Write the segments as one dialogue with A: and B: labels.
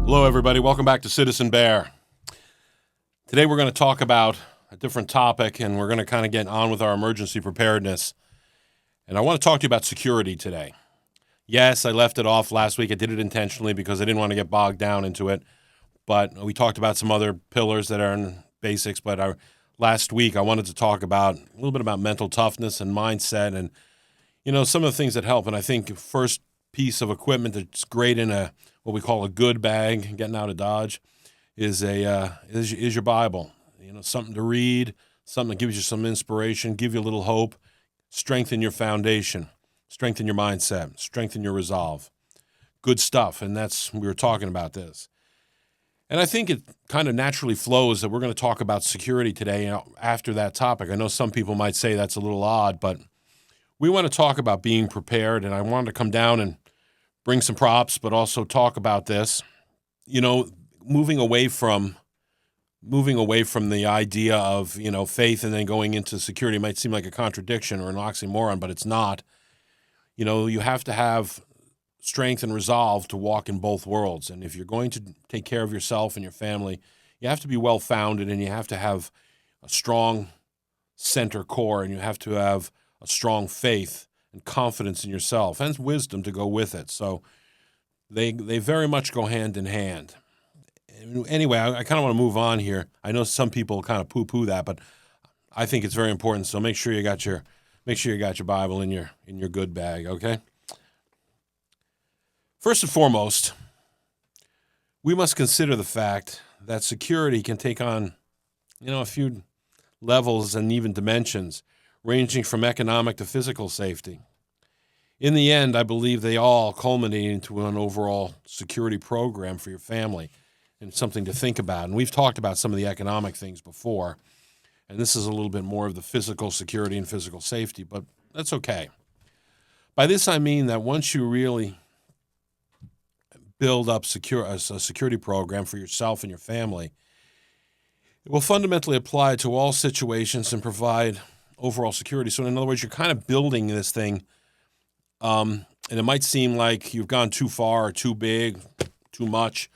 A: Hello, everybody. Welcome back to Citizen Bear. Today, we're going to talk about a different topic, and we're going to kind of get on with our emergency preparedness. And I want to talk to you about security today. Yes, I left it off last week. I did it intentionally because I didn't want to get bogged down into it. But we talked about some other pillars that are in basics. But last week, I wanted to talk about a little bit about mental toughness and mindset and, some of the things that help. And I think first piece of equipment that's great in what we call a good bag, getting out of Dodge, is your Bible. Something to read, something that gives you some inspiration, give you a little hope, strengthen your foundation, strengthen your mindset, strengthen your resolve. Good stuff, and we were talking about this. And I think it kind of naturally flows that we're going to talk about security today after that topic. I know some people might say that's a little odd, but we want to talk about being prepared, and I wanted to come down and bring some props, but also talk about this. Moving away from the idea of, faith and then going into security might seem like a contradiction or an oxymoron, but it's not. You have to have strength and resolve to walk in both worlds. And if you're going to take care of yourself and your family, you have to be well-founded, and you have to have a strong center core, and you have to have a strong faith and confidence in yourself and wisdom to go with it. So they very much go hand in hand. Anyway, I kind of want to move on here. I know some people kind of poo-poo that, but I think it's very important. So make sure you got your Bible in your good bag, okay? First and foremost, we must consider the fact that security can take on, a few levels and even dimensions, ranging from economic to physical safety. In the end, I believe they all culminate into an overall security program for your family and something to think about. And we've talked about some of the economic things before, and this is a little bit more of the physical security and physical safety, but that's okay. By this, I mean that once you really build up a security program for yourself and your family, it will fundamentally apply to all situations and provide overall security. So in other words, you're kind of building this thing, and it might seem like you've gone too far or too big, too much.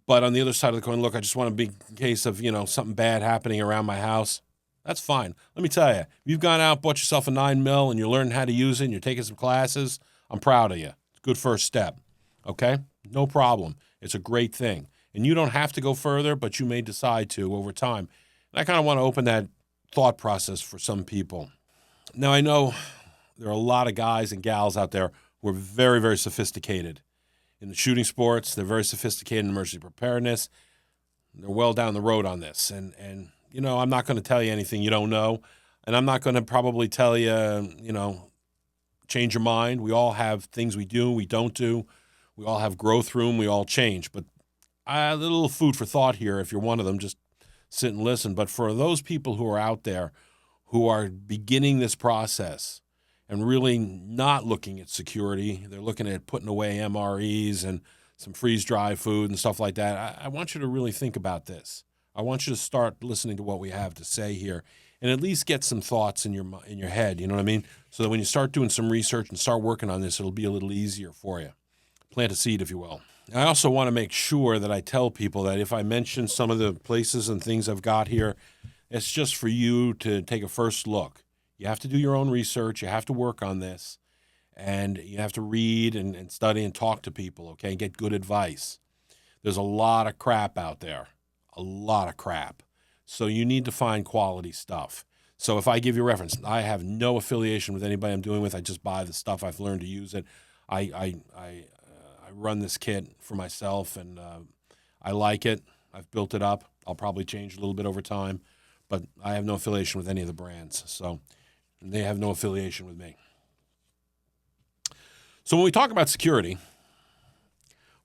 A: But on the other side of the coin, look, I just want a big case of, something bad happening around my house. That's fine. Let me tell you, if you've gone out, bought yourself a 9mm, and you're learning how to use it, and you're taking some classes, I'm proud of you. It's a good first step, okay? No problem. It's a great thing. And you don't have to go further, but you may decide to over time. And I kind of want to open that thought process for some people. Now, I know there are a lot of guys and gals out there who are very, very sophisticated in the shooting sports. They're very sophisticated in emergency preparedness. They're well down the road on this. And I'm not going to tell you anything you don't know. And I'm not going to probably tell you, change your mind. We all have things we do, we don't do. We all have growth room. We all change. But a little food for thought here. If you're one of them, just sit and listen. But for those people who are out there who are beginning this process and really not looking at security, they're looking at putting away MREs and some freeze-dried food and stuff like that, I want you to really think about this. I want you to start listening to what we have to say here and at least get some thoughts in your head, you know what I mean? So that when you start doing some research and start working on this, it'll be a little easier for you. Plant a seed, if you will. I also want to make sure that I tell people that if I mention some of the places and things I've got here, it's just for you to take a first look. You have to do your own research. You have to work on this. And you have to read and study and talk to people, okay? Get good advice. There's a lot of crap out there. A lot of crap. So you need to find quality stuff. So if I give you a reference, I have no affiliation with anybody I'm doing with. I just buy the stuff. I've learned to use it. I run this kit for myself, and I like it. I've built it up. I'll probably change a little bit over time, but I have no affiliation with any of the brands. So they have no affiliation with me. So when we talk about security,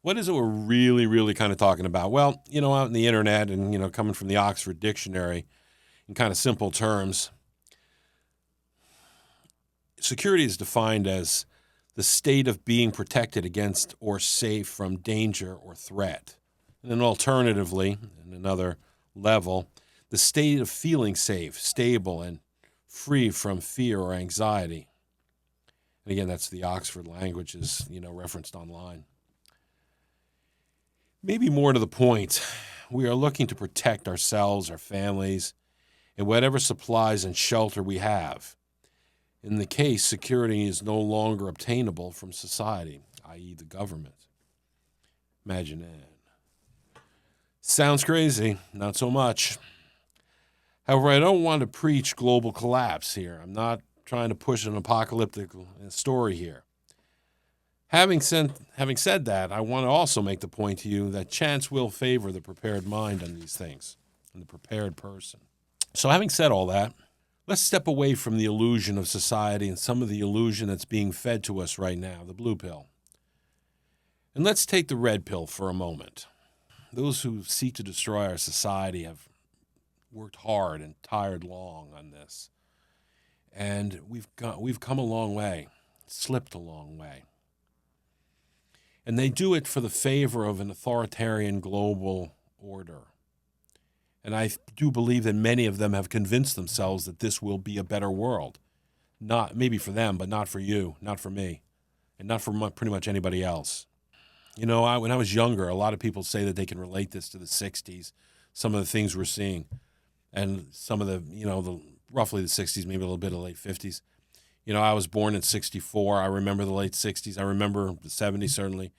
A: what is it we're really, really kind of talking about? Well, out in the internet and, coming from the Oxford Dictionary in kind of simple terms, security is defined as the state of being protected against or safe from danger or threat. And then alternatively, in another level, the state of feeling safe, stable, and free from fear or anxiety. And again, that's the Oxford language is, referenced online. Maybe more to the point, we are looking to protect ourselves, our families, and whatever supplies and shelter we have. In the case, security is no longer obtainable from society, i.e., the government. Imagine that. Sounds crazy, not so much. However, I don't want to preach global collapse here. I'm not trying to push an apocalyptic story here. Having said that, I want to also make the point to you that chance will favor the prepared mind on these things and the prepared person. So having said all that, let's step away from the illusion of society and some of the illusion that's being fed to us right now, the blue pill. And let's take the red pill for a moment. Those who seek to destroy our society have worked hard and tired long on this. And we've come a long way, slipped a long way. And they do it for the favor of an authoritarian global order. And I do believe that many of them have convinced themselves that this will be a better world. Not maybe for them, but not for you, not for me, and not for pretty much anybody else. You know, when I was younger, a lot of people say that they can relate this to the 60s, some of the things we're seeing, and some of the, roughly the 60s, maybe a little bit of the late 50s. You know, I was born in 64. I remember the late 60s. I remember the 70s, certainly.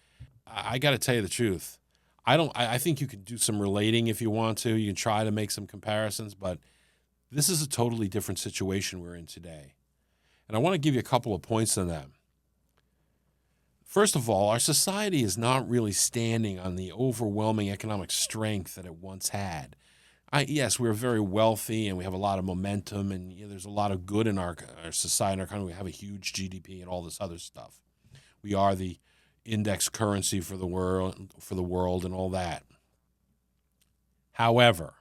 A: I got to tell you the truth. I think you can do some relating if you want to. You can try to make some comparisons, but this is a totally different situation we're in today. And I want to give you a couple of points on that. First of all, our society is not really standing on the overwhelming economic strength that it once had. Yes, we're very wealthy and we have a lot of momentum, and there's a lot of good in our society, our country. We have a huge GDP and all this other stuff. We are the index currency for the world and all that. However,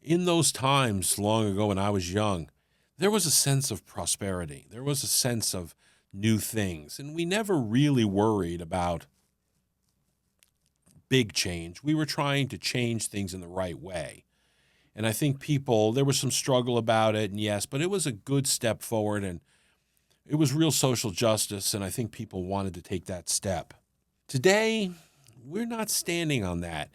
A: in those times long ago when I was young, there was a sense of prosperity. There was a sense of new things, and we never really worried about big change. We were trying to change things in the right way. And I think there was some struggle about it, and yes, but it was a good step forward, and it was real social justice, and I think people wanted to take that step. Today, we're not standing on that.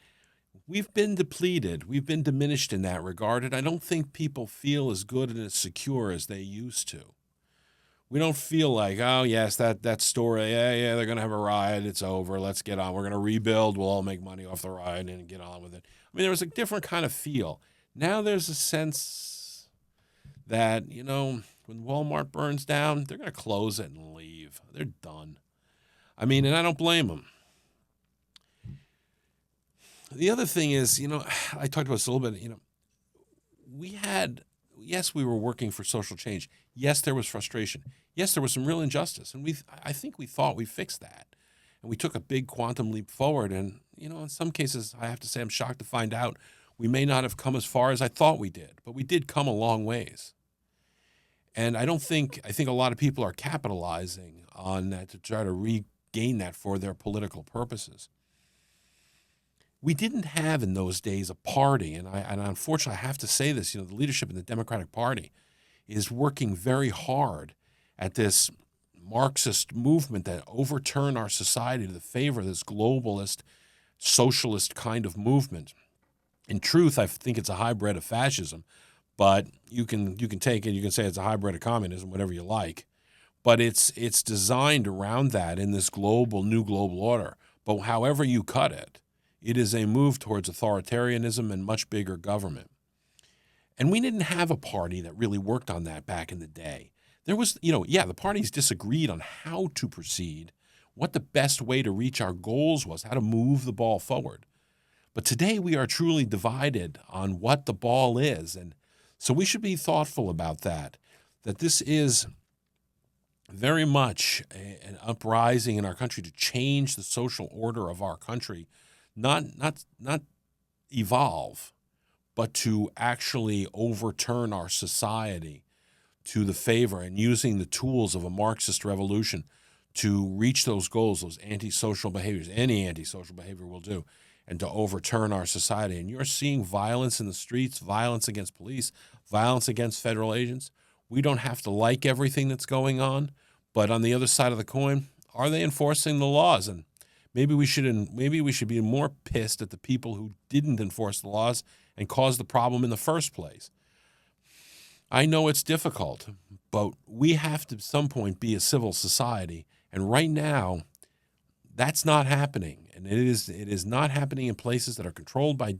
A: We've been depleted. We've been diminished in that regard, and I don't think people feel as good and as secure as they used to. We don't feel like, oh, yes, that story, yeah, they're going to have a riot. It's over. Let's get on. We're going to rebuild. We'll all make money off the riot and get on with it. I mean, there was a different kind of feel. Now there's a sense that, when Walmart burns down, they're going to close it and leave. They're done. I mean, and I don't blame them. The other thing is, I talked about this a little bit, yes, we were working for social change. Yes, there was frustration. Yes, there was some real injustice. And I think we thought we fixed that. And we took a big quantum leap forward. And, in some cases, I have to say I'm shocked to find out we may not have come as far as I thought we did. But we did come a long ways. And I think a lot of people are capitalizing on that to try to regain that for their political purposes. We didn't have in those days a party, and unfortunately I have to say this, the leadership in the Democratic Party is working very hard at this Marxist movement that overturn our society to the favor of this globalist, socialist kind of movement. In truth, I think it's a hybrid of fascism, but you can take it, you can say it's a hybrid of communism, whatever you like. But it's designed around that in this new global order. But however you cut it, it is a move towards authoritarianism and much bigger government. And we didn't have a party that really worked on that back in the day. There was, the parties disagreed on how to proceed, what the best way to reach our goals was, how to move the ball forward. But today we are truly divided on what the ball is. And so we should be thoughtful about that this is very much an uprising in our country to change the social order of our country. Not evolve, but to actually overturn our society to the favor and using the tools of a Marxist revolution to reach those goals, those antisocial behaviors. Any antisocial behavior will do, and to overturn our society. And you're seeing violence in the streets, violence against police, violence against federal agents. We don't have to like everything that's going on, but on the other side of the coin, are they enforcing the laws? And Maybe we should be more pissed at the people who didn't enforce the laws and caused the problem in the first place. I know it's difficult, but we have to at some point be a civil society, and right now that's not happening. And it is not happening in places that are controlled by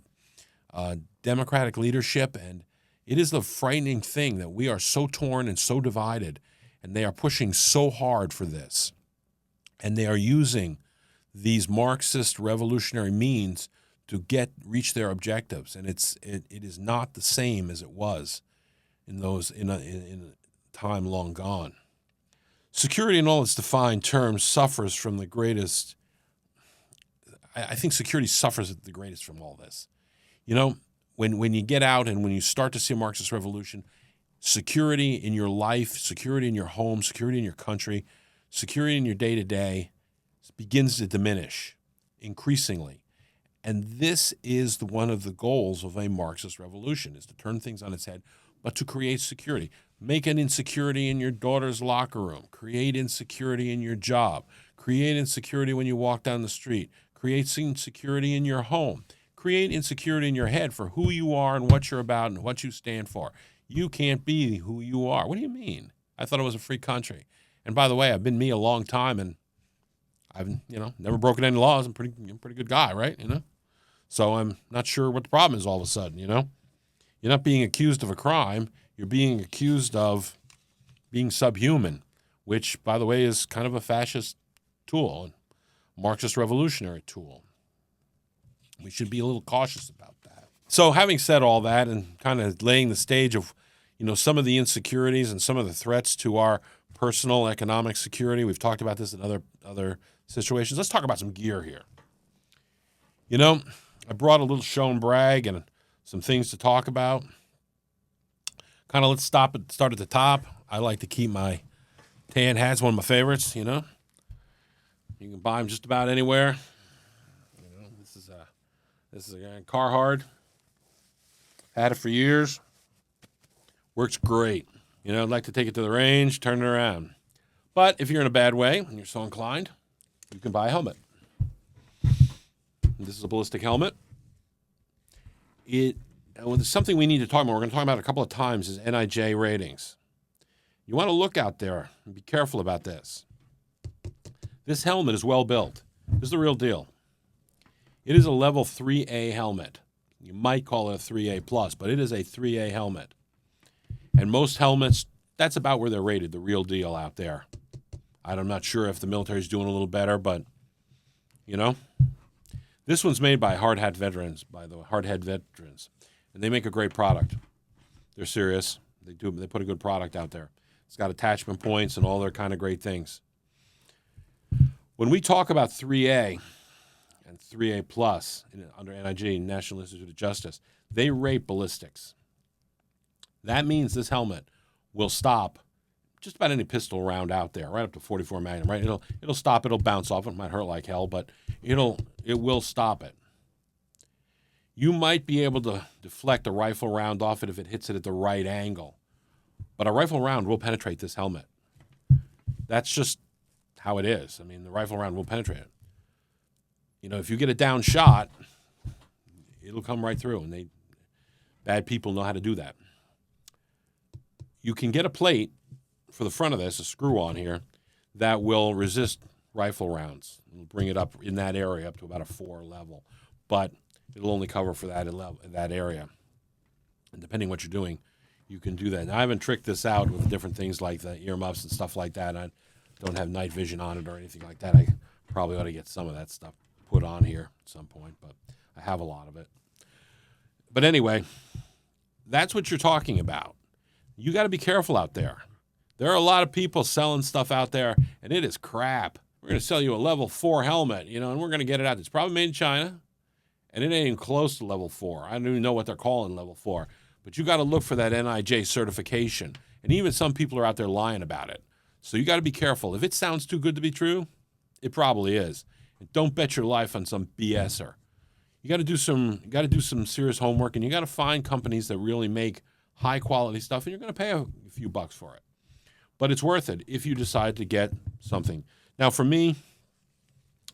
A: democratic leadership, and it is the frightening thing that we are so torn and so divided, and they are pushing so hard for this, and they are using these Marxist revolutionary means to reach their objectives, and it is not the same as it was in a time long gone. Security in all its defined terms suffers from the greatest. I think security suffers the greatest from all this. You know, when you get out and when you start to see a Marxist revolution, security in your life, security in your home, security in your country, security in your day-to-day begins to diminish increasingly. And this is one of the goals of a Marxist revolution, is to turn things on its head, but to create security. Make an insecurity in your daughter's locker room. Create insecurity in your job. Create insecurity when you walk down the street. Create insecurity in your home. Create insecurity in your head for who you are and what you're about and what you stand for. You can't be who you are. What do you mean? I thought it was a free country. And by the way, I've been me a long time, and I've never broken any laws. I'm a pretty good guy, right? So I'm not sure what the problem is all of a sudden. You're not being accused of a crime. You're being accused of being subhuman, which, by the way, is kind of a fascist tool, a Marxist revolutionary tool. We should be a little cautious about that. So having said all that and kind of laying the stage of, some of the insecurities and some of the threats to our personal economic security, we've talked about this in other situations. Let's talk about some gear here. I brought a little show and brag and some things to talk about. Kind of let's start at the top. I like to keep my tan hats, one of my favorites, You can buy them just about anywhere. This is a Carhartt. Had it for years. Works great. I'd like to take it to the range, turn it around. But if you're in a bad way and you're so inclined, you can buy a helmet. This is a ballistic helmet. There's something we need to talk about. We're going to talk about it a couple of times is NIJ ratings. You want to look out there and be careful about this. This helmet is well built. This is the real deal. It is a level 3A helmet. You might call it a 3A plus, but it is a 3A helmet. And most helmets, that's about where they're rated, the real deal out there. I'm not sure if the military's doing a little better, but, This one's made by Hard Head Veterans, and they make a great product. They're serious. They put a good product out there. It's got attachment points and all their kind of great things. When we talk about 3A and 3A plus under NIJ, National Institute of Justice, they rate ballistics. That means this helmet will stop just about any pistol round out there, right up to 44 Magnum, right? It'll stop. It'll bounce off. It might hurt like hell, but it will stop it. You might be able to deflect a rifle round off it if it hits it at the right angle, but a rifle round will penetrate this helmet. That's just how it is. I mean, the rifle round will penetrate it. If you get a down shot, it'll come right through, and bad people know how to do that. You can get a plate for the front of this, a screw-on here, that will resist rifle rounds. It'll bring it up in that area up to about a 4 level, but it'll only cover for that area. And depending what you're doing, you can do that. Now, I haven't tricked this out with different things like the earmuffs and stuff like that. I don't have night vision on it or anything like that. I probably ought to get some of that stuff put on here at some point, but I have a lot of it. But anyway, that's what you're talking about. You got to be careful out there. There are a lot of people selling stuff out there, and it is crap. We're going to sell you a level 4 helmet, and we're going to get it out. It's probably made in China, and it ain't even close to level 4. I don't even know what they're calling level 4. But you got to look for that NIJ certification, and even some people are out there lying about it. So you got to be careful. If it sounds too good to be true, it probably is. And don't bet your life on some BSer. You got to do some serious homework, and you got to find companies that really make high quality stuff, and you're going to pay a few bucks for it. But it's worth it if you decide to get something. Now, for me,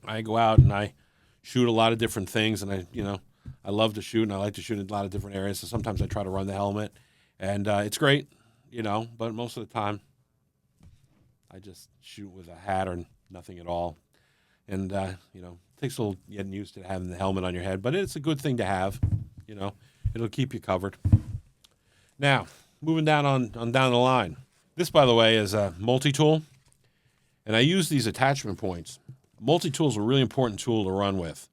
A: I go out and I shoot a lot of different things, and I love to shoot, and I like to shoot in a lot of different areas. So sometimes I try to run the helmet, and it's great, but most of the time I just shoot with a hat or nothing at all. And, it takes a little getting used to having the helmet on your head, but it's a good thing to have. It'll keep you covered. Now, moving down on down the line. This, by the way, is a multi-tool, and I use these attachment points. Multi-tool is a really important tool to run with.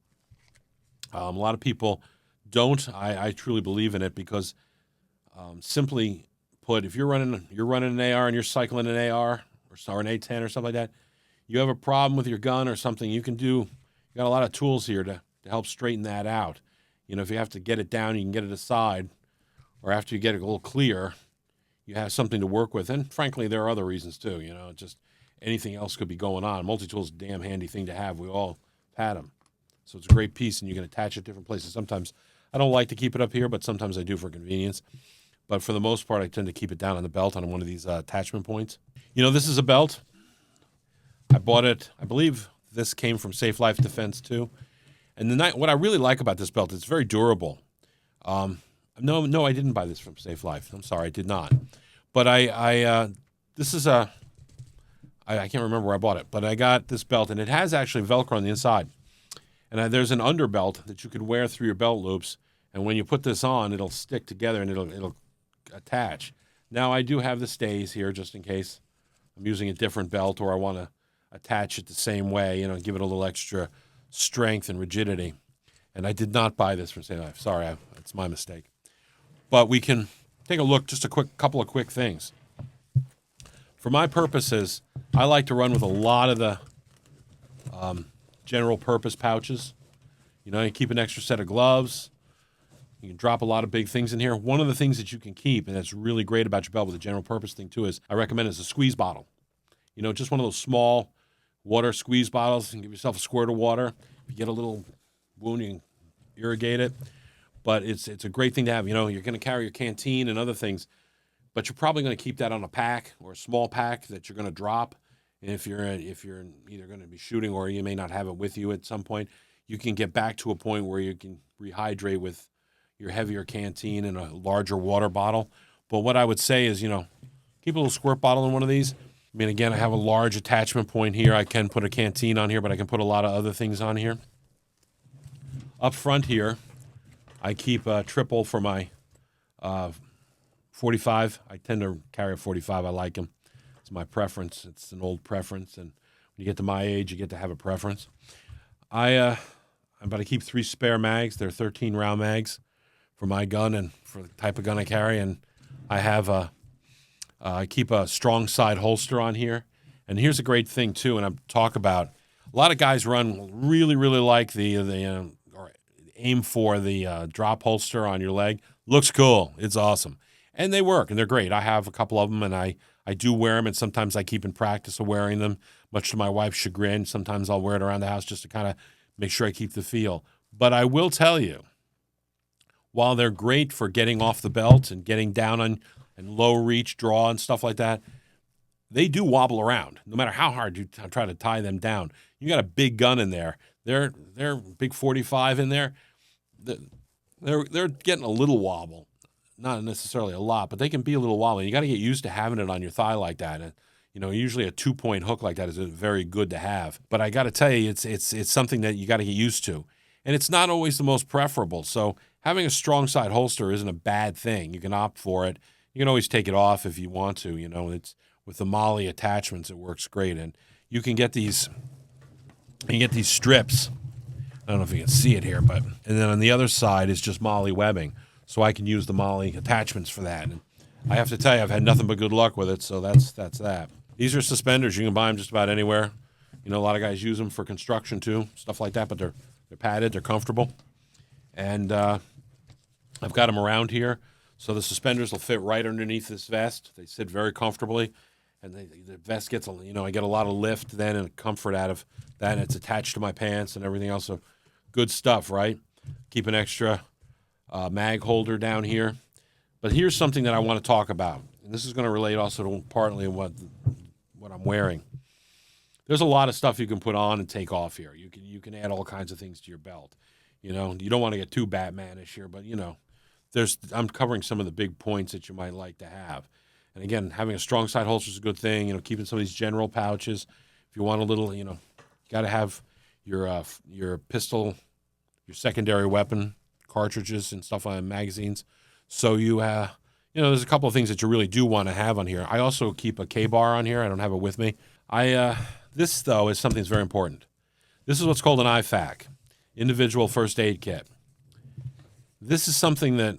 A: A lot of people don't. I truly believe in it because, simply put, if you're running an AR and you're cycling an AR or an A10 or something like that, you have a problem with your gun or something, you got a lot of tools here to help straighten that out. If you have to get it down, you can get it aside, or after you get it a little clear, you have something to work with. And frankly, there are other reasons too. Just anything else could be going on. Multi-tool is a damn handy thing to have. We all had them. So it's a great piece, and you can attach it different places. Sometimes I don't like to keep it up here, but sometimes I do for convenience. But for the most part, I tend to keep it down on the belt on one of these attachment points. This is a belt. I bought it. I believe this came from Safe Life Defense too. And what I really like about this belt, it's very durable. No, I didn't buy this from Safe Life. I'm sorry, I did not. But this is I can't remember where I bought it, but I got this belt, and it has actually Velcro on the inside. And there's an underbelt that you could wear through your belt loops, and when you put this on, it'll stick together and it'll attach. Now, I do have the stays here just in case I'm using a different belt or I want to attach it the same way, give it a little extra strength and rigidity. And I did not buy this from Safe Life. Sorry, it's my mistake. But we can take a look, just couple of quick things. For my purposes, I like to run with a lot of the general purpose pouches. You keep an extra set of gloves. You can drop a lot of big things in here. One of the things that you can keep, and that's really great about your belt with the general purpose thing too, is I recommend is a squeeze bottle. Just one of those small water squeeze bottles, and give yourself a squirt of water. If you get a little wound, you can irrigate it. But it's a great thing to have. You're going to carry your canteen and other things, but you're probably going to keep that on a pack or a small pack that you're going to drop. And if you're either going to be shooting or you may not have it with you at some point, you can get back to a point where you can rehydrate with your heavier canteen and a larger water bottle. But what I would say is, keep a little squirt bottle in one of these. Again, I have a large attachment point here. I can put a canteen on here, but I can put a lot of other things on here. Up front here, I keep a triple for my 45. I tend to carry a 45. I like them. It's my preference. It's an old preference, and when you get to my age, you get to have a preference. I keep 3 spare mags. They're 13-round mags for my gun and for the type of gun I carry, and I have I keep a strong side holster on here. And here's a great thing too, and I talk about a lot of guys really like the or aim for the drop holster on your leg. Looks cool. It's awesome. And they work, and they're great. I have a couple of them, and I do wear them, and sometimes I keep in practice of wearing them, much to my wife's chagrin. Sometimes I'll wear it around the house just to kind of make sure I keep the feel. But I will tell you, while they're great for getting off the belt and getting down on and low reach draw and stuff like that, they do wobble around. No matter how hard you try to tie them down, you got a big gun in there. They're big 45 in there. They're getting a little wobble, not necessarily a lot, but they can be a little wobbly. You got to get used to having it on your thigh like that. And usually a 2-point hook like that is very good to have. But I got to tell you, it's something that you got to get used to, and it's not always the most preferable. So having a strong side holster isn't a bad thing. You can opt for it. You can always take it off if you want to. It's with the MOLLE attachments, it works great, and you can get these. You get these strips. I don't know if you can see it here, and then on the other side is just MOLLE webbing, so I can use the MOLLE attachments for that. And I have to tell you, I've had nothing but good luck with it. So that's that. These are suspenders. You can buy them just about anywhere. A lot of guys use them for construction too, stuff like that. But they're padded, they're comfortable, and I've got them around here. So the suspenders will fit right underneath this vest. They sit very comfortably, and the vest gets, I get a lot of lift then and comfort out of that. And it's attached to my pants and everything else. So good stuff, right? Keep an extra mag holder down here. But here's something that I want to talk about, and this is going to relate also to partly what I'm wearing. There's a lot of stuff you can put on and take off here. You can add all kinds of things to your belt. You don't want to get too Batmanish here, but I'm covering some of the big points that you might like to have. And again, having a strong side holster is a good thing. Keeping some of these general pouches. If you want a little, you got to have your pistol, your secondary weapon cartridges and stuff on magazines. So there's a couple of things that you really do want to have on here. I also keep a K-bar on here. I don't have it with me. This though is something that's very important. This is what's called an IFAK, individual first aid kit. This is something that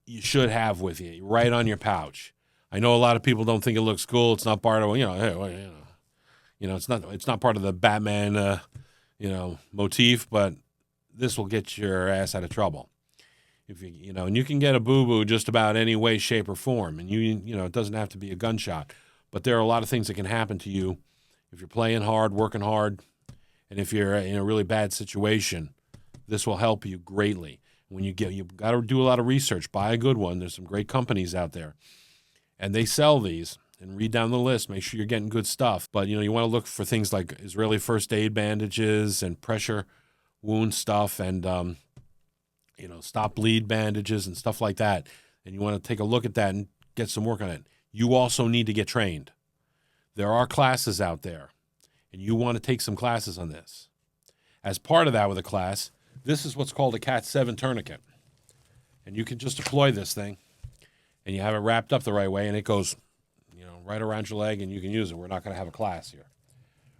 A: you should have with you, right on your pouch. I know a lot of people don't think it looks cool. It's not part of it's not part of the Batman motif, but this will get your ass out of trouble. If and you can get a boo-boo just about any way, shape, or form, and it doesn't have to be a gunshot, but there are a lot of things that can happen to you if you're playing hard, working hard, and if you're in a really bad situation. This will help you greatly. You've got to do a lot of research. Buy a good one. There's some great companies out there, and they sell these. And read down the list. Make sure you're getting good stuff. But you want to look for things like Israeli first aid bandages and pressure wound stuff, and stop bleed bandages and stuff like that. And you want to take a look at that and get some work on it. You also need to get trained. There are classes out there, and you want to take some classes on this. As part of that with a class, this is what's called a Cat 7 tourniquet. And you can just deploy this thing, and you have it wrapped up the right way, and it goes right around your leg, and you can use it. We're not going to have a class here.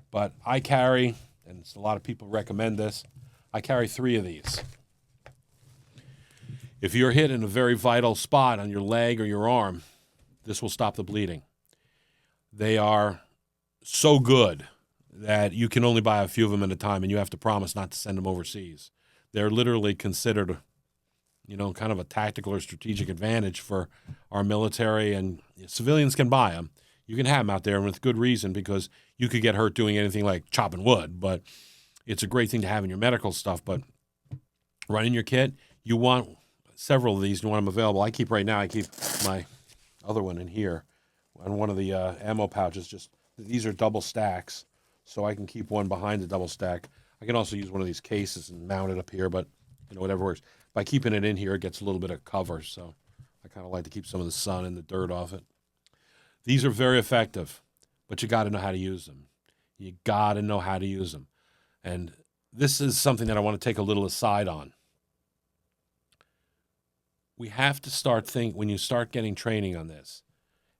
A: But I carry, and a lot of people recommend this, I carry 3 of these. If you're hit in a very vital spot on your leg or your arm, this will stop the bleeding. They are so good that you can only buy a few of them at a time, and you have to promise not to send them overseas. They're literally considered kind of a tactical or strategic advantage for our military, and civilians can buy them. You can have them out there with good reason, because you could get hurt doing anything like chopping wood, but it's a great thing to have in your medical stuff. But running your kit, you want several of these. You want them available. I keep my other one in here on one of the ammo pouches. These are double stacks, so I can keep one behind the double stack. I can also use one of these cases and mount it up here, but whatever works. By keeping it in here, it gets a little bit of cover, so I kind of like to keep some of the sun and the dirt off it. These are very effective, but you got to know how to use them. You got to know how to use them. And this is something that I want to take a little aside on. We have to when you start getting training on this,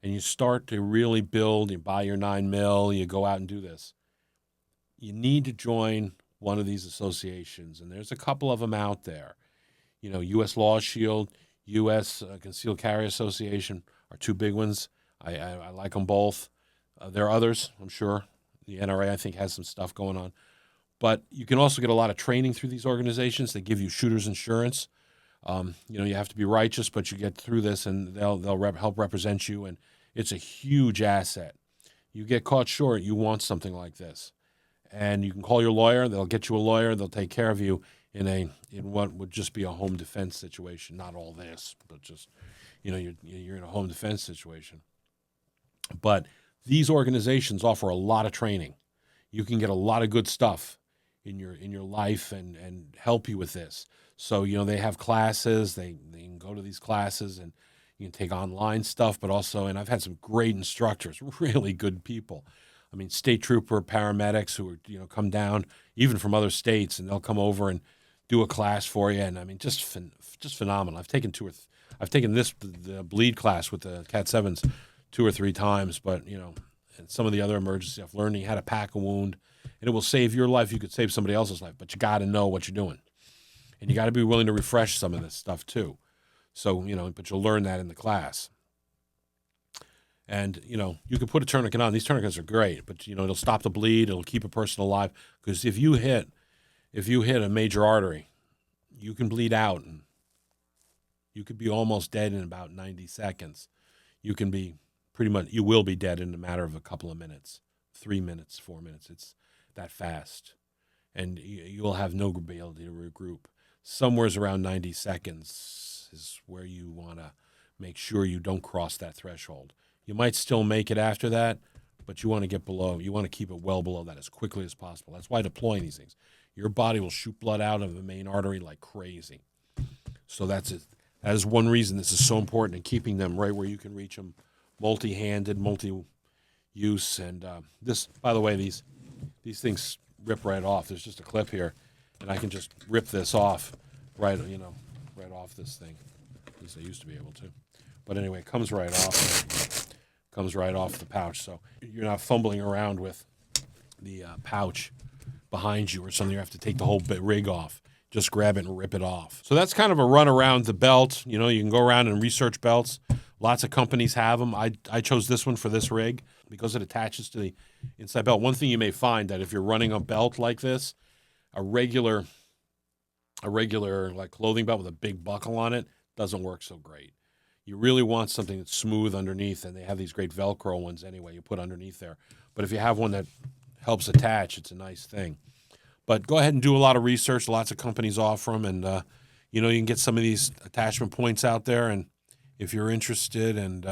A: and you start to really build, you buy your 9mm, you go out and do this, you need to join one of these associations, and there's a couple of them out there. U.S. Law Shield, U.S. Concealed Carry Association are 2 big ones. I like them both. There are others, I'm sure. The NRA, I think, has some stuff going on. But you can also get a lot of training through these organizations. They give you shooter's insurance. You have to be righteous, but you get through this, and they'll help represent you, and it's a huge asset. You get caught short, you want something like this. And you can call your lawyer. They'll get you a lawyer. They'll take care of you in what would just be a home defense situation. Not all this, but just, you're in a home defense situation. But these organizations offer a lot of training. You can get a lot of good stuff in your life and help you with this. So, they have classes. They can go to these classes, and you can take online stuff, but also, and I've had some great instructors, really good people. I mean, state trooper paramedics who are, come down even from other states, and they'll come over and do a class for you. And I mean, just phenomenal. I've taken the bleed class with the Cat 7s 2 or 3 times, but and some of the other emergency stuff, learning how to pack a wound, and it will save your life. You could save somebody else's life, but you got to know what you're doing, and you got to be willing to refresh some of this stuff too. So but you'll learn that in the class. And, you can put a tourniquet on. These tourniquets are great, but, it'll stop the bleed. It'll keep a person alive. Because if you hit a major artery, you can bleed out, and you could be almost dead in about 90 seconds. You will be dead in a matter of a couple of minutes, 3 minutes, 4 minutes. It's that fast. And you will have no ability to regroup. Somewhere's around 90 seconds is where you want to make sure you don't cross that threshold. You might still make it after that, but you want to keep it well below that as quickly as possible. That's why deploying these things. Your body will shoot blood out of the main artery like crazy. So that's it. That is one reason this is so important in keeping them right where you can reach them, multi-handed, multi-use. And this, by the way, these things rip right off. There's just a clip here, and I can just rip this off right off this thing. At least I used to be able to. But anyway, it comes right off. Comes right off the pouch. So you're not fumbling around with the pouch behind you or something. You have to take the whole rig off. Just grab it and rip it off. So that's kind of a run around the belt. You know, you can go around and research belts. Lots of companies have them. I chose this one for this rig because it attaches to the inside belt. One thing you may find that if you're running a belt like this, a regular like clothing belt with a big buckle on it doesn't work so great. You really want something that's smooth underneath, and they have these great Velcro ones anyway you put underneath there. But if you have one that helps attach, it's a nice thing. But go ahead and do a lot of research. Lots of companies offer them, and you can get some of these attachment points out there. And if you're interested, and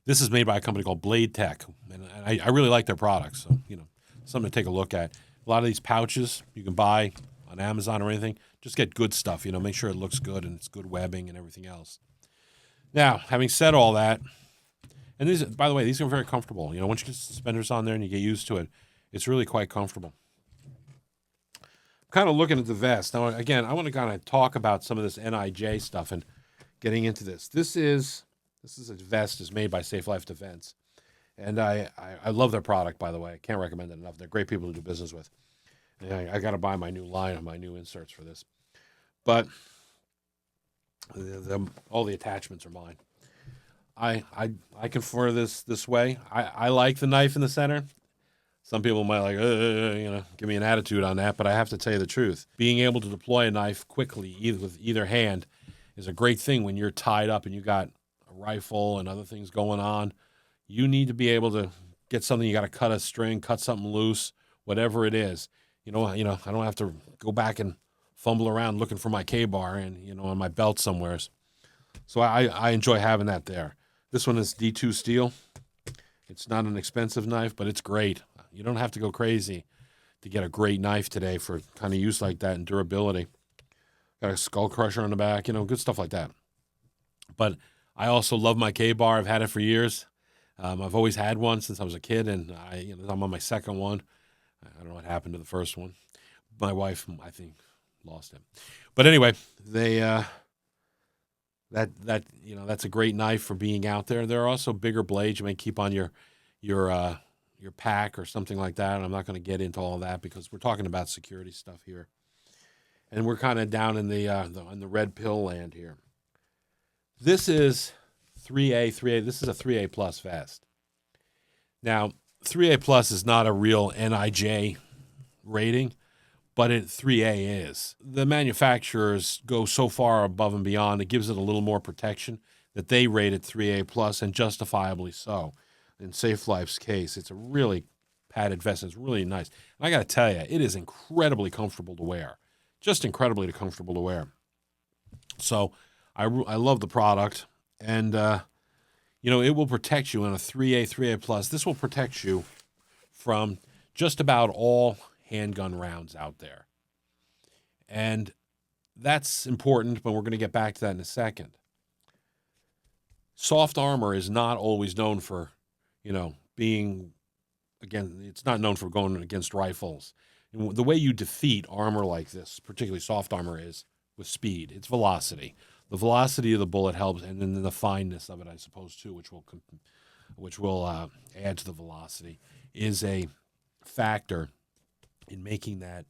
A: this is made by a company called Blade Tech, and I really like their products. So something to take a look at. A lot of these pouches you can buy on Amazon or anything. Just get good stuff. Make sure it looks good and it's good webbing and everything else. Now, having said all that, and these, by the way, these are very comfortable. Once you get suspenders on there and you get used to it, it's really quite comfortable. I'm kind of looking at the vest. Now, again, I want to kind of talk about some of this NIJ stuff and getting into this. This is a vest is made by Safe Life Defense. And I love their product, by the way. I can't recommend it enough. They're great people to do business with. And I got to buy my new line of my new inserts for this. But all the attachments are mine. I prefer this way. I like the knife in the center. Some people might give me an attitude on that, but I have to tell you the truth. Being able to deploy a knife quickly, with either hand, is a great thing when you're tied up and you got a rifle and other things going on. You need to be able to get something. You got to cut a string, cut something loose, whatever it is. I don't have to go back and fumble around looking for my K-bar and on my belt somewhere. So I enjoy having that there. This one is D2 steel. It's not an expensive knife, but it's great. You don't have to go crazy to get a great knife today for kind of use like that and durability. Got a skull crusher on the back, good stuff like that. But I also love my K-bar. I've had it for years. I've always had one since I was a kid, and I'm on my second one. I don't know what happened to the first one. My wife, I think, lost it. But anyway, that's a great knife for being out there. There are also bigger blades you may keep on your pack or something like that. And I'm not going to get into all that because we're talking about security stuff here, and we're kind of down in the red pill land here. This is 3A. This is a 3A plus vest. Now, 3A plus is not a real NIJ rating, but 3A is. The manufacturers go so far above and beyond, it gives it a little more protection that they rate it 3A plus, and justifiably so. In Safe Life's case, it's a really padded vest. It's really nice. And I got to tell you, it is incredibly comfortable to wear. Just incredibly comfortable to wear. So I love the product, and it will protect you in a 3A plus. This will protect you from just about all handgun rounds out there. And that's important, but we're going to get back to that in a second. Soft armor is not always known for, being, again, it's not known for going against rifles. And the way you defeat armor like this, particularly soft armor, is with speed. It's velocity. The velocity of the bullet helps, and then the fineness of it, I suppose, too, which will add to the velocity, is a factor in making that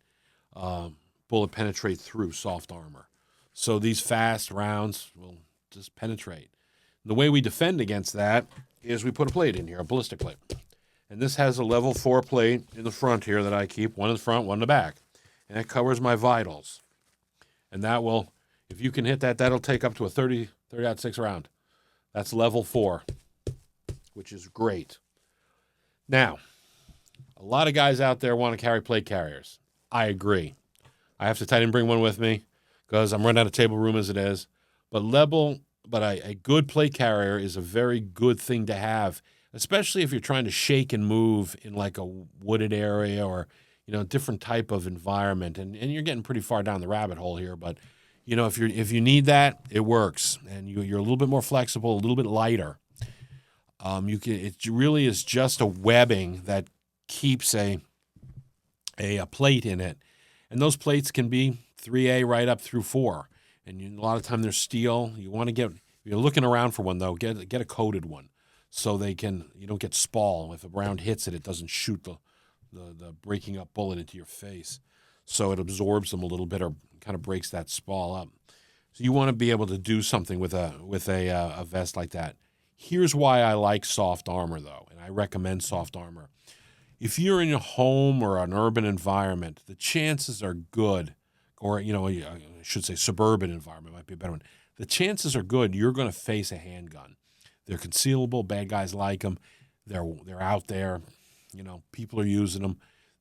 A: bullet penetrate through soft armor. So these fast rounds will just penetrate. The way we defend against that is we put a plate in here, a ballistic plate. And this has a level 4 plate in the front here that I keep, one in the front, one in the back. And it covers my vitals. And that will, if you can hit that, that'll take up to a 30-06 round. That's level 4, which is great. Now, a lot of guys out there want to carry plate carriers. I agree. I have to, I didn't bring one with me because I'm running out of table room as it is. But a good plate carrier is a very good thing to have especially if you're trying to shake and move in like a wooded area or, different type of environment. And you're getting pretty far down the rabbit hole here, but if you need that, it works. And you're a little bit more flexible, a little bit lighter. It really is just a webbing that keeps a plate in it. And those plates can be 3A right up through 4. And a lot of time they're steel. You want to if you're looking around for one though, get a coated one so you don't get spall. If a round hits it, it doesn't shoot the breaking up bullet into your face. So it absorbs them a little bit or kind of breaks that spall up. So you want to be able to do something with a vest like that. Here's why I like soft armor though, and I recommend soft armor. If you're in a home or an urban environment, the chances are good, or I should say suburban environment might be a better one. The chances are good you're going to face a handgun. They're concealable. Bad guys like them. They're out there. People are using them.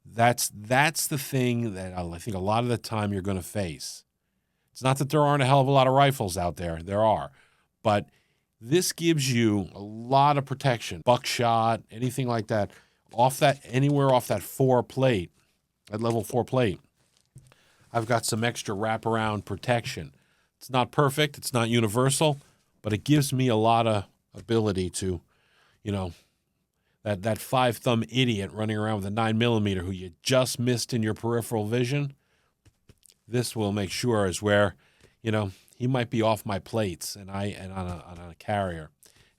A: That's the thing that I think a lot of the time you're going to face. It's not that there aren't a hell of a lot of rifles out there. There are. But this gives you a lot of protection. Buckshot, anything like that, anywhere off that 4 plate, that level 4 plate. I've got some extra wraparound protection. It's not perfect. It's not universal, but it gives me a lot of ability to, that 5-thumb idiot running around with a 9mm who you just missed in your peripheral vision. This will make sure is where, he might be off my plates and on a carrier.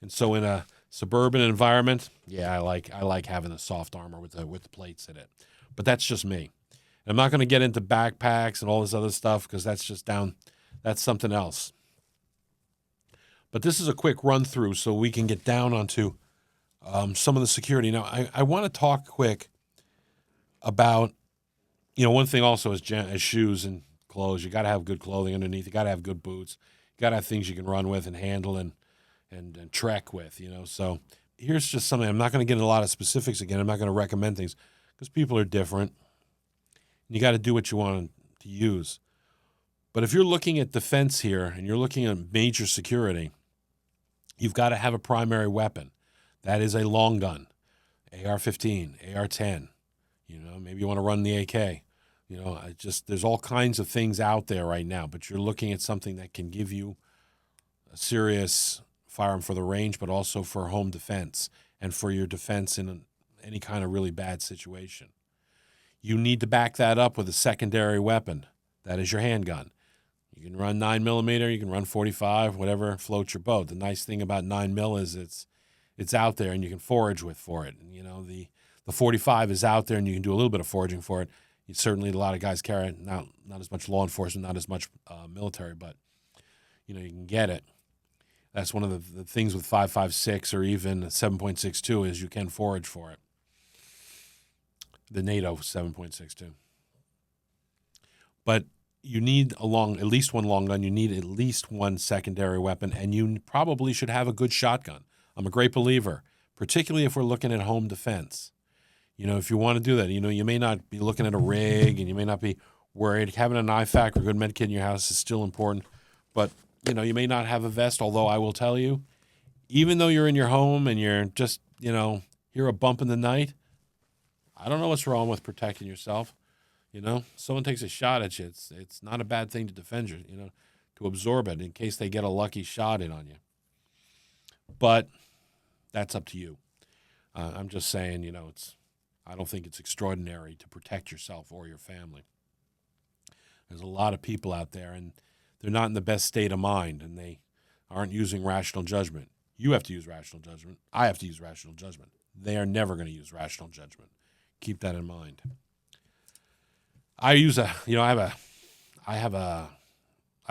A: And so in a suburban environment, I like having the soft armor with the plates in it. But that's just me. I'm not going to get into backpacks and all this other stuff because that's something else. But this is a quick run through so we can get down onto some of the security. Now, I want to talk quick about, one thing also is shoes and clothes. You got to have good clothing underneath. You got to have good boots. You got to have things you can run with and handle and trek with, So here's just something. I'm not going to get into a lot of specifics again. I'm not going to recommend things because people are different. You got to do what you want to use. But if you're looking at defense here and you're looking at major security, you've got to have a primary weapon. That is a long gun, AR-15, AR-10. Maybe you want to run the AK. There's all kinds of things out there right now, but you're looking at something that can give you a serious firearm for the range, but also for home defense and for your defense in any kind of really bad situation. You need to back that up with a secondary weapon. That is your handgun. You can run 9mm, you can run 45, whatever floats your boat. The nice thing about 9mm is it's out there and you can forage for it. And, the 45 is out there and you can do a little bit of foraging for it. Certainly a lot of guys carry it, not as much law enforcement, not as much military, but, you can get it. That's one of the things with 5.56 or even 7.62 is you can forage for it. The NATO 7.62. But you need at least one long gun. You need at least one secondary weapon, and you probably should have a good shotgun. I'm a great believer, particularly if we're looking at home defense. If you want to do that, you may not be looking at a rig and you may not be worried. Having an IFAK or good med kit in your house is still important, but, you may not have a vest, although I will tell you, even though you're in your home and you're just, hear a bump in the night, I don't know what's wrong with protecting yourself. Someone takes a shot at you. It's not a bad thing to defend you, to absorb it in case they get a lucky shot in on you. But that's up to you. I'm just saying, I don't think it's extraordinary to protect yourself or your family. There's a lot of people out there, and they're not in the best state of mind, and they aren't using rational judgment. You have to use rational judgment. I have to use rational judgment. They are never going to use rational judgment. Keep that in mind. I've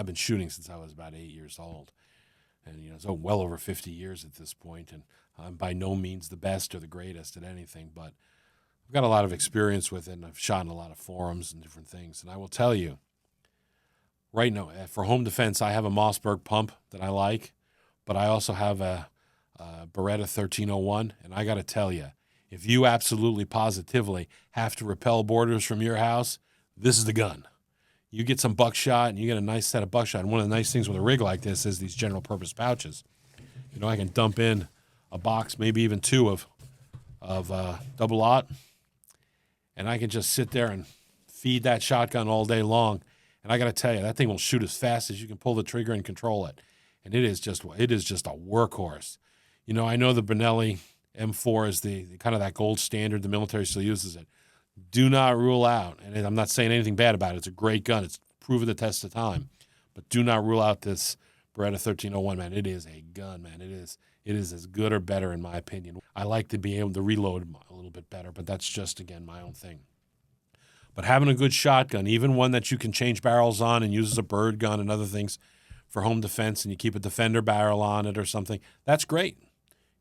A: been shooting since I was about 8 years old, and so well over 50 years at this point, and I'm by no means the best or the greatest at anything, but I've got a lot of experience with it, and I've shot in a lot of forums and different things, and I will tell you, right now, for home defense, I have a Mossberg pump that I like, but I also have a Beretta 1301, and I got to tell you, if you absolutely positively have to repel boarders from your house, this is the gun. You get some buckshot, and you get a nice set of buckshot. And one of the nice things with a rig like this is these general purpose pouches. I can dump in a box, maybe even two of double aught, and I can just sit there and feed that shotgun all day long. And I got to tell you, that thing will shoot as fast as you can pull the trigger and control it. And it is just a workhorse. You know, I know the Benelli M4 is the kind of that gold standard. The military still uses it. Do not rule out, and I'm not saying anything bad about it. It's a great gun. It's proven the test of time. But do not rule out this Beretta 1301, man. It is a gun, man. It is as good or better in my opinion. I like to be able to reload a little bit better, but that's just, again, my own thing. But having a good shotgun, even one that you can change barrels on and use as a bird gun and other things for home defense, and you keep a Defender barrel on it or something, that's great.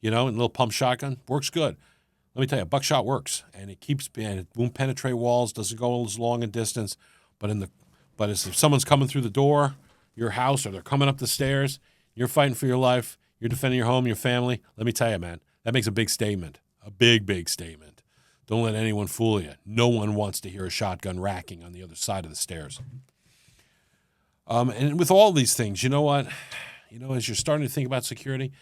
A: You know, and a little pump shotgun works good. Let me tell you, buckshot works, and it won't penetrate walls, doesn't go as long a distance. But if someone's coming through the door, your house, or they're coming up the stairs, you're fighting for your life, you're defending your home, your family. Let me tell you, man, that makes a big statement, a big, big statement. Don't let anyone fool you. No one wants to hear a shotgun racking on the other side of the stairs. And with all these things, you know what? You know, as you're starting to think about security,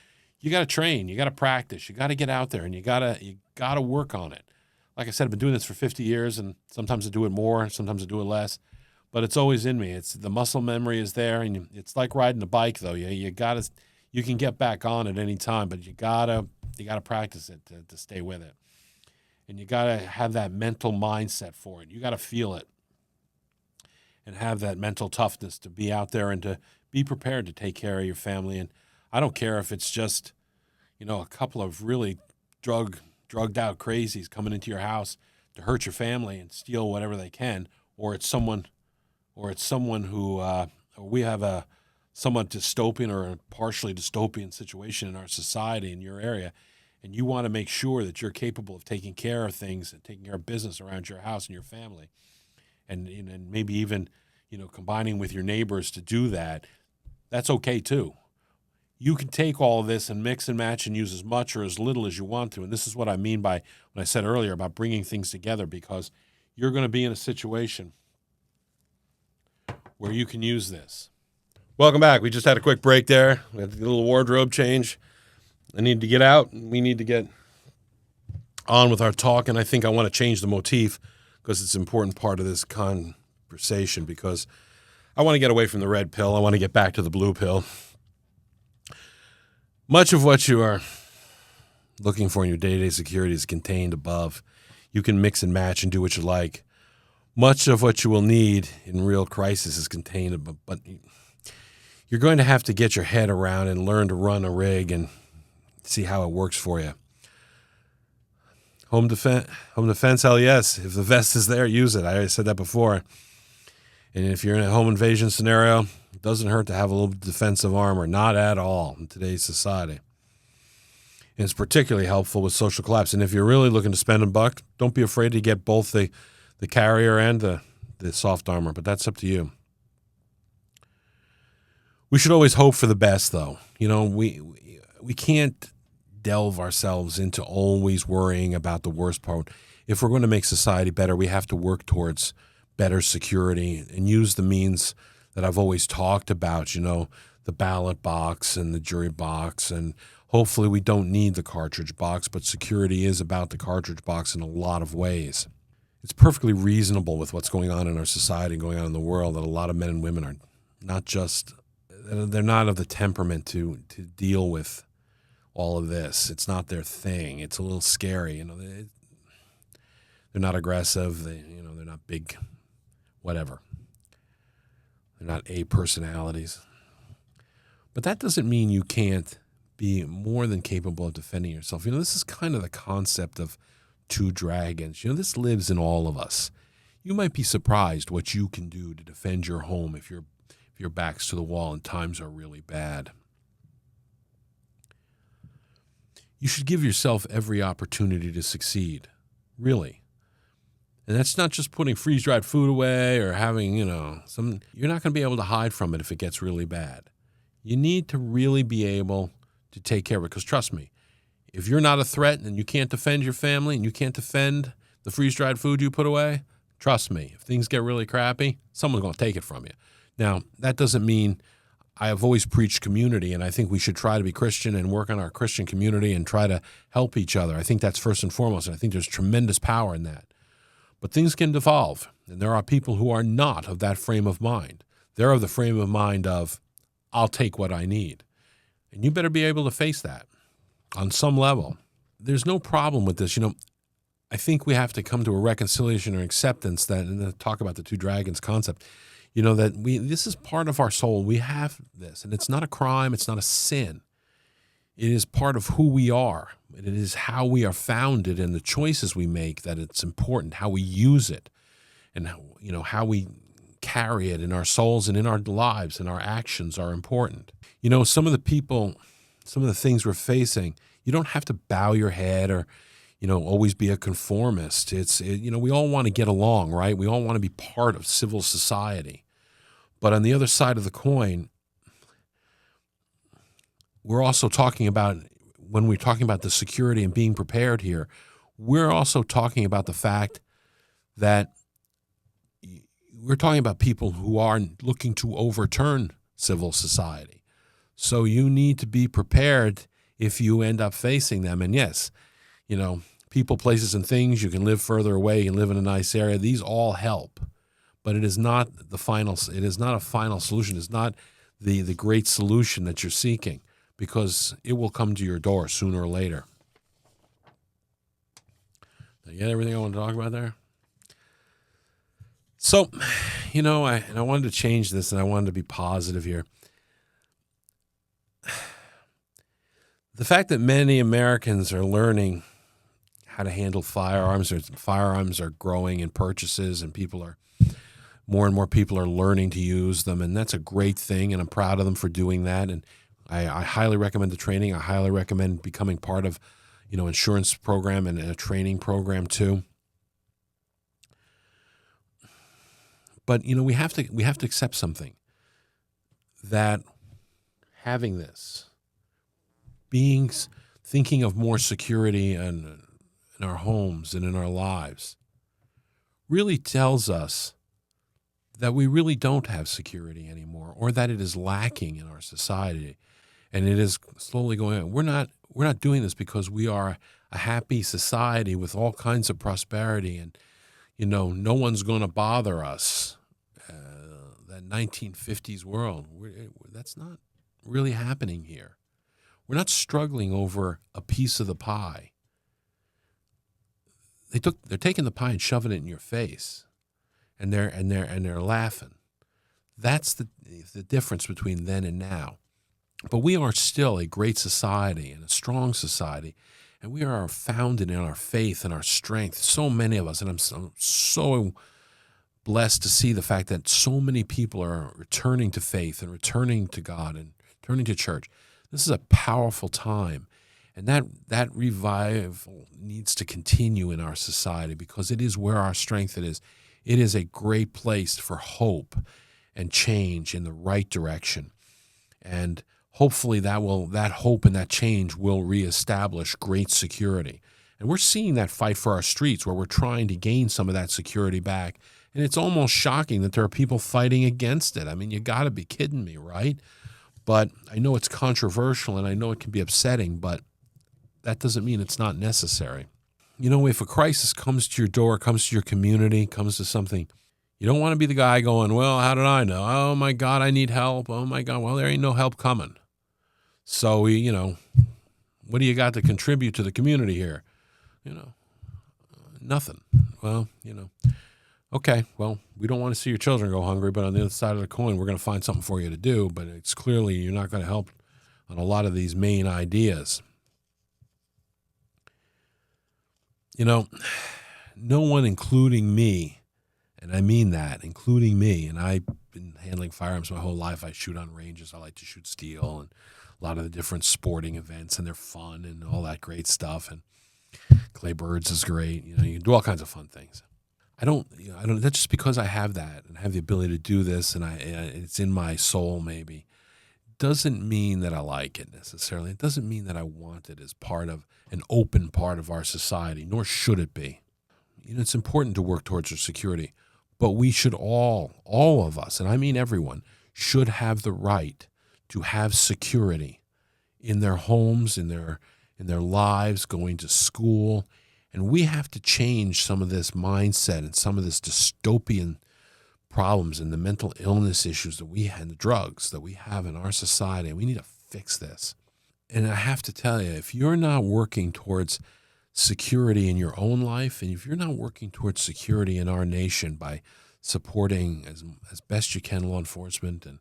A: you got to train, you got to practice, you got to get out there, and you got to work on it. Like I said, I've been doing this for 50 years, and sometimes I do it more, sometimes I do it less, but it's always in me. It's the muscle memory is there, and it's like riding a bike, though. You can get back on at any time, but you gotta practice it to stay with it, and you gotta have that mental mindset for it. You gotta feel it, and have that mental toughness to be out there and to be prepared to take care of your family. And I don't care if it's just, you know, a couple of really drugged out crazies coming into your house to hurt your family and steal whatever they can, or it's someone who we have a somewhat dystopian or a partially dystopian situation in our society in your area, and you want to make sure that you're capable of taking care of things and taking care of business around your house and your family, and maybe even, you know, combining with your neighbors to do that. That's okay too. You can take all of this and mix and match and use as much or as little as you want to. And this is what I mean by when I said earlier about bringing things together, because you're going to be in a situation where you can use this. Welcome back. We just had a quick break there. We had a little wardrobe change. I need to get out. We need to get on with our talk, and I think I want to change the motif because it's an important part of this conversation, because I want to get away from the red pill. I want to get back to the blue pill. Much of what you are looking for in your day-to-day security is contained above. You can mix and match and do what you like. Much of what you will need in real crisis is contained above, but you're going to have to get your head around and learn to run a rig and see how it works for you. Home defense, hell yes. If the vest is there, use it. I already said that before. And if you're in a home invasion scenario, it doesn't hurt to have a little defensive armor. Not at all in today's society. And it's particularly helpful with social collapse. And if you're really looking to spend a buck, don't be afraid to get both the carrier and the soft armor, but that's up to you. We should always hope for the best, though. You know, we can't delve ourselves into always worrying about the worst part. If we're going to make society better, we have to work towards better security and use the means that I've always talked about, you know, the ballot box and the jury box. And hopefully we don't need the cartridge box, but security is about the cartridge box in a lot of ways. It's perfectly reasonable with what's going on in our society and going on in the world that a lot of men and women are they're not of the temperament to deal with all of this. It's not their thing. It's a little scary. You know, they're not aggressive. They're not big, whatever. They're not A personalities. But that doesn't mean you can't be more than capable of defending yourself. You know, this is kind of the concept of two dragons. You know, this lives in all of us. You might be surprised what you can do to defend your home if your back's to the wall and times are really bad. You should give yourself every opportunity to succeed, really. And that's not just putting freeze-dried food away or having, you're not going to be able to hide from it if it gets really bad. You need to really be able to take care of it, because trust me, if you're not a threat and you can't defend your family and you can't defend the freeze-dried food you put away, trust me, if things get really crappy, someone's going to take it from you. Now, that doesn't mean I have always preached community, and I think we should try to be Christian and work on our Christian community and try to help each other. I think that's first and foremost, and I think there's tremendous power in that. But things can devolve, and there are people who are not of that frame of mind. They're of the frame of mind of, I'll take what I need. And you better be able to face that on some level. There's no problem with this. I think we have to come to a reconciliation or acceptance that, and then talk about the two dragons concept, that this is part of our soul. We have this, and it's not a crime. It's not a sin. It is part of who we are. It is how we are founded and the choices we make that it's important, how we use it, and how we carry it in our souls and in our lives, and our actions are important. Some of the things we're facing, you don't have to bow your head or, always be a conformist. We all want to get along, right? We all want to be part of civil society. But on the other side of the coin, we're also talking about, when we're talking about the security and being prepared here, we're also talking about the fact that we're talking about people who are looking to overturn civil society. So you need to be prepared if you end up facing them. And yes, people, places, and things, you can live further away, you can live in a nice area. These all help. But it is not the final. It is not a final solution. It's not the great solution that you're seeking, because it will come to your door sooner or later. Did I get everything I want to talk about there? So, I wanted to change this, and I wanted to be positive here. The fact that many Americans are learning how to handle firearms, or firearms are growing in purchases, and more and more people are learning to use them, and that's a great thing, and I'm proud of them for doing that. And I highly recommend the training. I highly recommend becoming part of, insurance program and a training program too. But we have to accept something, that having this, thinking of more security in our homes and in our lives, really tells us that we really don't have security anymore, or that it is lacking in our society, and it is slowly going on. We're not doing this because we are a happy society with all kinds of prosperity, and no one's going to bother us. That 1950s world, that's not really happening here. We're not struggling over a piece of the pie. They're taking the pie and shoving it in your face. And they're laughing. That's the difference between then and now. But we are still a great society and a strong society, and we are founded in our faith and our strength. So many of us, and I'm so blessed to see the fact that so many people are returning to faith and returning to God and returning to church. This is a powerful time, and that revival needs to continue in our society, because it is where our strength is. It is a great place for hope and change in the right direction. And hopefully that hope and that change will reestablish great security. And we're seeing that fight for our streets, where we're trying to gain some of that security back. And it's almost shocking that there are people fighting against it. I mean, you got to be kidding me, right? But I know it's controversial, and I know it can be upsetting, but that doesn't mean it's not necessary. If a crisis comes to your door, comes to your community, comes to something, you don't want to be the guy going, well, how did I know? Oh, my God, I need help. Oh, my God, well, there ain't no help coming. So, what do you got to contribute to the community here? Nothing. Well, okay, well, we don't want to see your children go hungry, but on the other side of the coin, we're going to find something for you to do, but it's clearly you're not going to help on a lot of these main ideas. No one, including me, and I mean that, including me, and I've been handling firearms my whole life. I shoot on ranges. I like to shoot steel and a lot of the different sporting events, and they're fun and all that great stuff. And clay birds is great. You can do all kinds of fun things. I don't. That's just because I have that and have the ability to do this, and it's in my soul. Maybe doesn't mean that I like it necessarily. It doesn't mean that I want it as part of an open part of our society, nor should it be. It's important to work towards our security, but we should all of us, and I mean everyone, should have the right to have security in their homes, in their lives, going to school. And we have to change some of this mindset and some of this dystopian problems and the mental illness issues that we have, and the drugs that we have in our society. We need to fix this. And I have to tell you, if you're not working towards security in your own life, and if you're not working towards security in our nation by supporting as best you can law enforcement and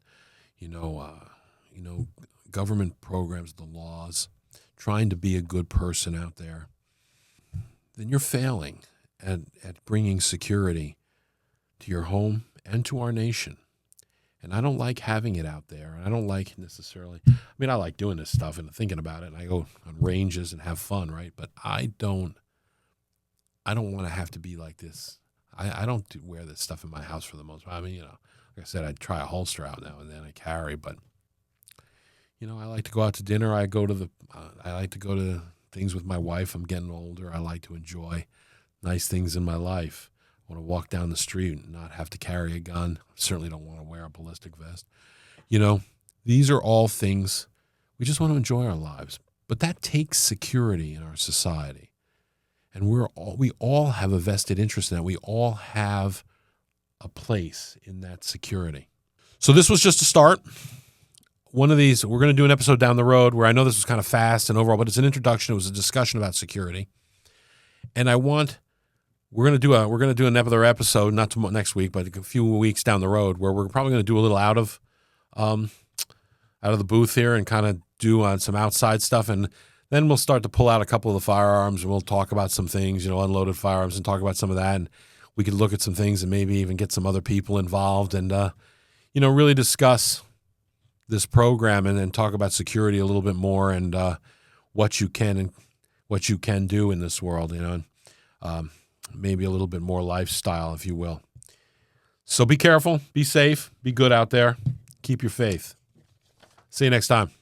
A: government programs, the laws, trying to be a good person out there, then you're failing at bringing security to your home and to our nation. And I don't like having it out there. And I don't like necessarily, I like doing this stuff and thinking about it. And I go on ranges and have fun, right? But I don't want to have to be like this. I don't wear this stuff in my house for the most part. Like I said, I try a holster out now and then I carry, but I like to go out to dinner. I like to go to things with my wife. I'm getting older. I like to enjoy nice things in my life. I want to walk down the street and not have to carry a gun. I certainly don't want to wear a ballistic vest. These are all things we just want to enjoy our lives. But that takes security in our society. And we all have a vested interest in that. We all have a place in that security. So this was just a start. One of these, we're going to do an episode down the road where I know this was kind of fast and overall, but it's an introduction. It was a discussion about security. And we're going to do another episode, not next week, but a few weeks down the road, where we're probably going to do a little out of the booth here and kind of do some outside stuff. And then we'll start to pull out a couple of the firearms and we'll talk about some things, unloaded firearms, and talk about some of that. And we could look at some things and maybe even get some other people involved and, really discuss this program and talk about security a little bit more and what you can do in this world, and maybe a little bit more lifestyle, if you will. So be careful, be safe, be good out there, keep your faith. See you next time.